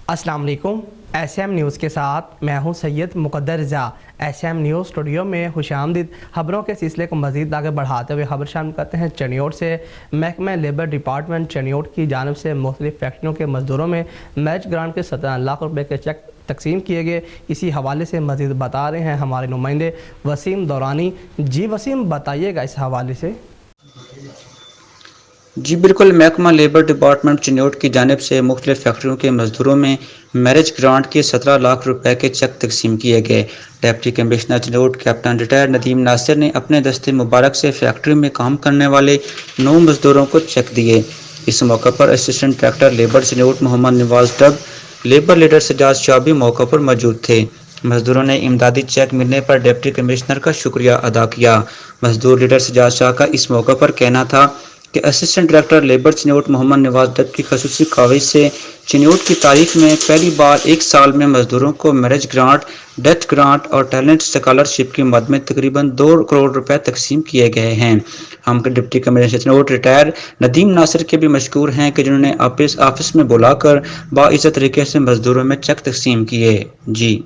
अस्सलाम वालेकुम। SM news के साथ मैं हूं सैयद मुक़द्दर रज़ा। SM न्यूज़ स्टूडियो में खुशामदीद। खबरों के सिलसिले को मज़ीद आगे बढ़ाते हुए खबर शामिल करते हैं चनियोट से। महकमा लेबर डिपार्टमेंट चनियोट की जानिब से मुख्तलिफ फैक्ट्रियों के मज़दूरों में मैच ग्रांट के 17 लाख रुपए के चेक तकसीम किए गए। इसी हवाले से मज़ीद बता रहे हैं हमारे नुमाइंदे वसीम दौरानी। जी वसीम, बताइएगा इस हवाले से। जी बिल्कुल, महकमा लेबर डिपार्टमेंट चिन्योट की जानिब से मुख्तलिफ फैक्ट्रियों के मजदूरों में मैरिज ग्रांट के 17 लाख रुपए के चेक तकसीम किए गए। Deputy commissioner Chiniot captain retired Nadeem Nasir ने अपने दस्ते मुबारक से फैक्ट्री में काम करने वाले 9 मजदूरों को चेक दिए। इस मौके पर assistant director labour Chiniot Mohammad Nawaz Dab, labour leader Sajjad Shah भी मौके पर मौजूद थे। मजदूरों ने इमदादी चेक मिलने पर डिप्टी कमिश्नर का शुक्रिया अदा किया। मजदूर लीडर सजाद शाह का इस मौके पर कहना था कि assistant director labour Chiniot Mohammad Nawaz Dab की खसूसी काविश से चिन्योट की तारीख में पहली बार एक साल में मजदूरों को मैरिज ग्रांट, डेथ ग्रांट और टैलेंट स्कॉलरशिप की मद में तकरीबन 2 करोड़ रुपए तकसीम किए गए हैं। हम deputy commissioner Chiniot retire Nadeem Nasir के भी मशकूर हैं कि जिन्होंने ऑफिस में बुलाकर बाइज्जत तरीके से मजदूरों में चेक तकसीम किए। जी।